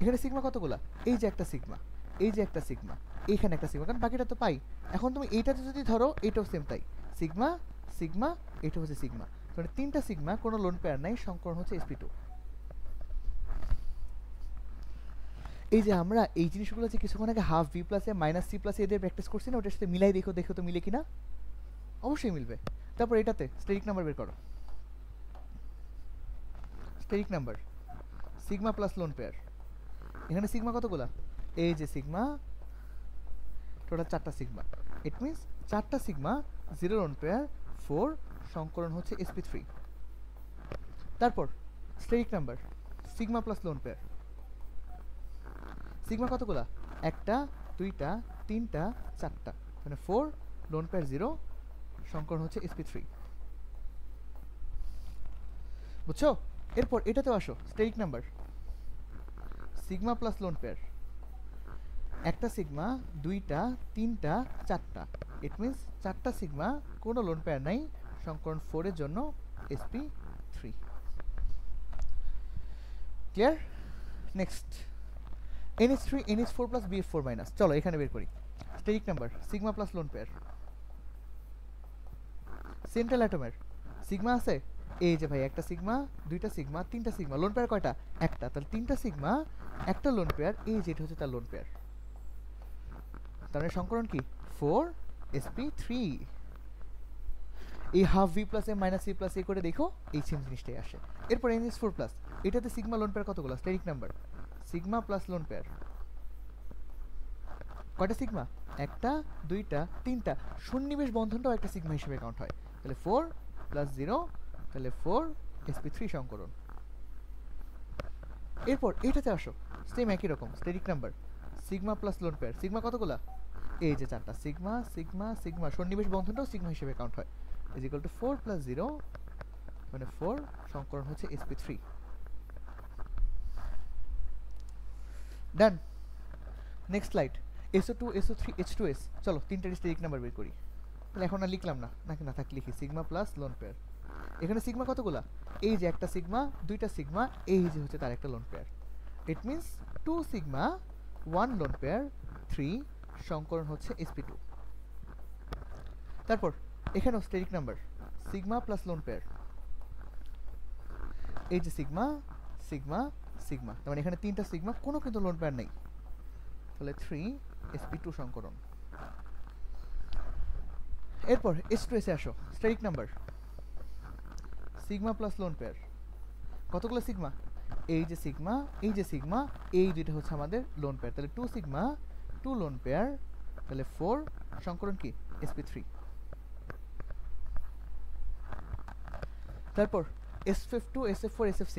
[SPEAKER 1] এখানে সিগমা কতগুলা? এই যে একটা সিগমা, এই যে একটা সিগমা, এইখানে একটা সিগমা, কারণ বাকিটা তো পাই। এখন তুমি এইটাতে যদি ধরো, এটাও সেম তাই, সিগমা সিগমা, এটা হচ্ছে সিগমা। মানে 3টা সিগমা, কোনো লোন পেয়ার নাই, সংকরণ হচ্ছে sp2। এই যে আমরা এই জিনিসগুলো যে কিছুক্ষণ আগে হাফ ভি প্লাস এ মাইনাস সি প্লাস এদের প্র্যাকটিস করছি না, ওটার সাথে মিলাই দেখো, দেখো তো মিলে কিনা। অবশ্যই মিলবে। তারপর এটাতে স্টেরিক নাম্বার বের করো। Steric number sigma plus lone pair, এখানে সিগমা কতগুলা? এই যে সিগমা, টোটাল 4টা সিগমা, ইট মিনস 4টা সিগমা, 0 লোন পেয়ার, 4, সংকরণ হচ্ছে sp3। তারপর steric number sigma plus lone pair, sigma কতগুলা? একটা, 2টা, 3টা, 4টা, মানে 4, লোন পেয়ার 0, সংকরণ হচ্ছে sp3। বুঝছো? এরপর এটাতেও আসো, steric number sigma plus lone pair, একটা সিগমা, 2টা, 3টা, 4টা, ইট মিনস 4টা সিগমা, কোনো লোন পেয়ার নাই, সংকরণ 4 এর জন্য sp3। Clear? Next NH3 NH4 plus BF4 minus. চলো এখানে বের করি। Steric number sigma plus lone pair, central অ্যাটমের সিগমা আছে, এই যে ভাই একটা সিগমা, 2টা সিগমা, 3টা সিগমা, লোন পেয়ার কয়টা? একটা, তাহলে 3টা সিগমা, একটা লোন পেয়ার, এই যেটা হচ্ছে তার লোন পেয়ার। তার মানে সংকরণ কি? 4 sp3। এই half V plus A minus C plus A করে দেখো, এই সেম জিনিসটাই আসে। এরপর NH4 প্লাস, এটাতে সিগমা লোন পেয়ার কতগুলো? Steric number sigma plus lone pair, কয়টা সিগমা? একটা, 2টা, 3টা, সন্নিবেশ বন্ধনটাও একটা সিগমা হিসেবে কাউন্ট হয়। তাহলে 4 প্লাস 0, তাহলে 4 sp3 সংকরণ। এরপর এইটাতে আসো, সেম একই রকম, steric number sigma plus lone pair, sigma কতগুলা? এই যে 4টা, সিগমা সিগমা সিগমা, সন্নিবেশ বন্ধনটাও সিগমা হিসেবে কাউন্ট হয়। ইজ ইকুয়াল টু 4 প্লাস 0, মানে 4, সংকরণ হচ্ছে sp3। Done. Next slide, SO2 SO3 H2S। চলো 3টা স্টেরিক নাম্বার বের করি। তাহলে এখন আর লিখলাম না, নাকি না থাক লিখি সিগমা প্লাস লোন পেয়ার। এখানে সিগমা কতগুলা, এই যে একটা সিগমা, দুইটা সিগমা, এই যে হচ্ছে তার একটা lone pair. It means 2 sigma 1 lone pair 3 সংকরণ হচ্ছে sp2। তারপর এখানেও steric number sigma plus lone pair, এই যে সিগমা সিগমা সিগমা, তার মানে এখানে তিনটা সিগমা, কোনো কিন্তু লোন পেয়ার নেই, তাহলে 3 sp2 সংকরণ। এরপর S2S এ আসো, steric number sigma plus lone pair, কতগুলো সিগমা, এই যে সিগমা এই যে সিগমা, এই দুইটা হচ্ছে আমাদের লোন পেয়ার, তাহলে 2 সিগমা 2 লোন পেয়ার, তাহলে 4 সংকরণ কি sp3। তারপর sf2 sf4 sf6,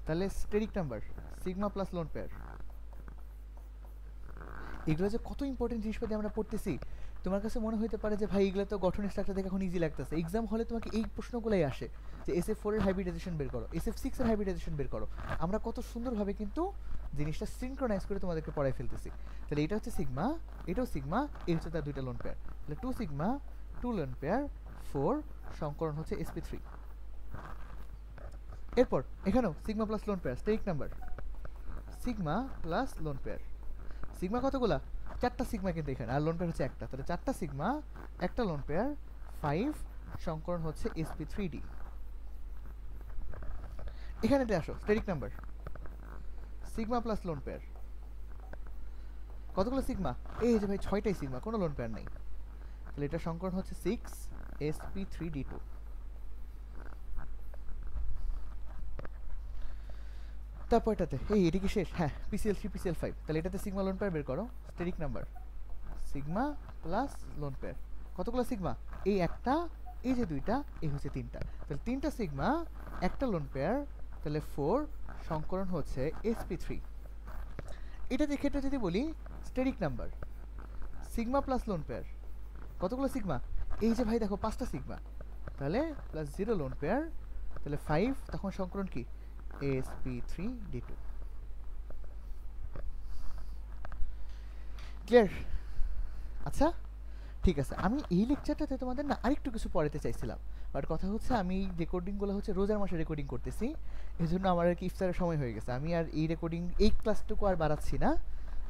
[SPEAKER 1] তাহলে steric number sigma plus lone pair. এগুলো যে কত ইম্পর্টেন্ট জিনিসপাতি আমরা পড়তেছি, তোমার কাছে মনে হতে পারে যে ভাই এগুলো তো গঠন স্ট্রাকচার দেখে এখন ইজি লাগতেছে, এক্সাম হলে তোমাকে এই প্রশ্নগুলোই আসে যে SF4 এর হাইব্রিডাইজেশন বের করো, SF6 এর হাইব্রিডাইজেশন বের করো। আমরা কত সুন্দরভাবে কিন্তু জিনিসটা সিনক্রোনাইজ করে তোমাদেরকে পড়াই ফেলতেছি। তাহলে এটা হচ্ছে সিগমা, এটাও সিগমা, এই হচ্ছে তার দুইটা লোন পেয়ার, তাহলে 2 সিগমা 2 লোন পেয়ার 4 সংকরণ হচ্ছে sp3। এরপর এখানেও sigma plus lone pair, steric number sigma plus lone pair. Sigma কতগুলা, চারটা সিগমা কিন্তু এখানে, আর লোন পেয়ার হচ্ছে একটা, তাহলে চারটা সিগমা একটা লোন পেয়ার 5 সংকরণ হচ্ছে sp3d। এখানেতে আসো, steric number sigma plus lone pair, কতগুলো সিগমা, এই যে ভাই 6টাই সিগমা, কোনো লোন পেয়ার নাই, তাহলে এটা সংকরণ হচ্ছে 6 sp3d2। তারপর এটাতে এটা কি শেষ, হ্যাঁ PCl3 PCl5, তাহলে এটাতে সিগমা লোন পেয়ার বের করো, steric number sigma plus lone pair, কতগুলো সিগমা, এই একটা, এই যে দুইটা, এই হচ্ছে তিনটা, তাহলে তিনটা সিগমা একটা লোন পেয়ার, তাহলে 4 সংকরণ হচ্ছে sp3। এটা দেখে এটা যদি বলি steric number sigma plus lone pair, কতগুলো সিগমা, এই যে ভাই দেখো 5টা সিগমা, তাহলে প্লাস 0 লোন পেয়ার, তাহলে 5, তখন সংকরণ কি sp3d2। ক্লিয়ার? আচ্ছা ঠিক আছে, আমি এই লেকচারটাতে তোমাদের না আরেকটু কিছু পড়াতে চাইছিলাম, বাট কথা হচ্ছে আমি রেকর্ডিংগুলো হচ্ছে রোজার মাসে রেকর্ডিং করতেছি, এই জন্য আমার আর কি ইফতারের সময় হয়ে গেছে, আমি আর এই রেকর্ডিং এই ক্লাসটুকু আর বাড়াচ্ছি না,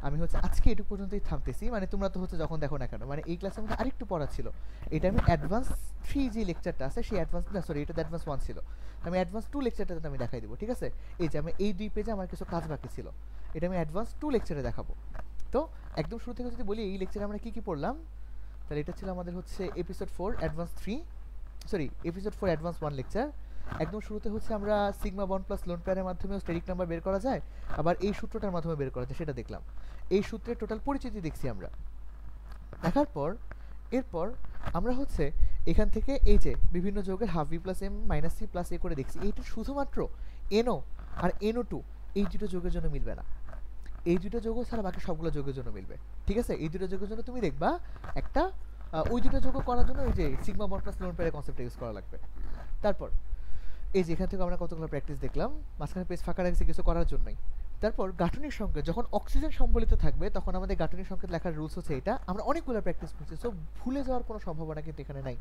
[SPEAKER 1] আমি হচ্ছে আজকে এটুকু পর্যন্তই থামতেছি। মানে তোমরা তো হচ্ছে যখন দেখো না কেন, মানে এই ক্লাসের মধ্যে আরেকটু পড়া ছিল, এটা আমি অ্যাডভান্স 3 যে লেকচারটা আছে সেই অ্যাডভান্স না, সরি এটা অ্যাডভান্স 1 ছিল, আমি অ্যাডভান্স 2 লেকচারটাতে আমি দেখাই দেবো, ঠিক আছে? এই যে আমি এই 2 পেজে আমার কিছু কাজ বাকি ছিল, এটা আমি অ্যাডভান্স 2 লেকচারে দেখাবো। তো একদম শুরু থেকে যদি বলি এই লেকচারে আমরা কি কি পড়লাম, তাহলে এটা ছিল আমাদের হচ্ছে episode 4 advance 3, sorry episode 4 advance 1 lecture. একদম শুরুতে হচ্ছে আমরা সিগমা বন্ড প্লাস লোন পেয়ারের মাধ্যমেও স্টেরিক নাম্বার বের করা যায়, আবার এই সূত্রটার মাধ্যমে বের করা যায় সেটা দেখলাম, এই সূত্রের টোটাল পরিচিতি দেখছি আমরা। দেখার পর এরপর আমরা হচ্ছে এখান থেকে এই যে বিভিন্ন যৌগের half V plus M minus C plus A করে দেখছি, এইটা শুধুমাত্র এনও আর NO2 এই দুটো যৌগের জন্য মিলবে না, এই দুটো যৌগ ছাড়া বাকি সবগুলো যৌগের জন্য মিলবে, ঠিক আছে? এই দুটো যৌগের জন্য তুমি দেখবা একটা ওই দুটো যৌগ করার জন্য ওই যে সিগমা বন্ড প্লাস লোন পেয়ারের কনসেপ্ট ইউজ করা লাগবে। তারপর এই যে এখান থেকে আমরা কতগুলো প্র্যাকটিস দেখলাম, মাঝখানে পেজ ফাঁকা রাখছি কিছু করার জন্যই। তারপর গাঠনিক সংকেত, যখন অক্সিজেন সম্বলিত থাকবে তখন আমাদের গাঠনিক সংকেত লেখার রুলস হচ্ছে এটা, আমরা অনেকগুলো প্র্যাকটিস করছি, সো ভুলে যাওয়ার কোনো সম্ভাবনা কিন্তু এখানে নাই।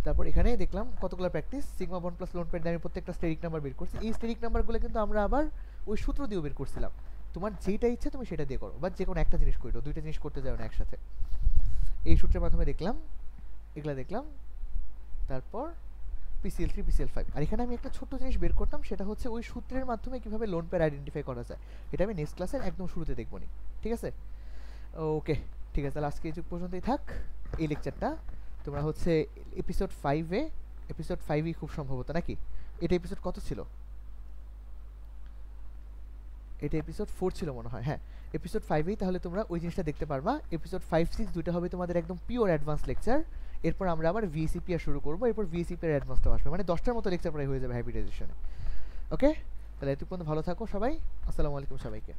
[SPEAKER 1] তারপর এখানে দেখলাম কতগুলো practice, sigma bond plus lone pair আমি প্রত্যেকটা স্টেরিক নাম্বার বের করছি, এই স্টেরিক নাম্বারগুলো কিন্তু আমরা আবার ওই সূত্র দিয়েও বের করছিলাম, তোমার যেটা ইচ্ছে তুমি সেটা দিয়ে করো, বা যে কোনো একটা জিনিস করো, দুইটা জিনিস করতে যাও না একসাথে। এই সূত্রের মাধ্যমে দেখলাম, এগুলা দেখলাম। তারপর PCl3 PCl5, আর এখানে আমি একটা ছোট্ট জিনিস বের করতাম, সেটা হচ্ছে ওই সূত্রের মাধ্যমে কিভাবে লোন পেয়ার আইডেন্টিফাই করা যায়, এটা আমি নেক্সট ক্লাসের একদম শুরুতে দেখবো নি, ঠিক আছে? ওকে ঠিক আছে, তাহলে আজকে এই যুগ পর্যন্তই থাক এই লেকচারটা। তোমরা হচ্ছে এপিসোড 5ই খুব সম্ভবত, নাকি এটা এপিসোড কত ছিল, এটা এপিসোড 4 ছিল মনে হয়, হ্যাঁ এপিসোড 5ই তাহলে তোমরা ওই জিনিসটা দেখতে পারবা। এপিসোড 5, 6 দুইটা হবে তোমাদের একদম পিওর অ্যাডভান্স লেকচার, এরপর আমরা আবার VACP শুরু করবো, এরপর VACP এর অ্যাডভান্সটাও আসবে, মানে 10টার মতো লেকচার প্রায় হয়ে যাবে হাইব্রিডাইজেশনে। ওকে তাহলে এতক্ষণ ভালো থাকো সবাই, আসসালামু আলাইকুম সবাইকে।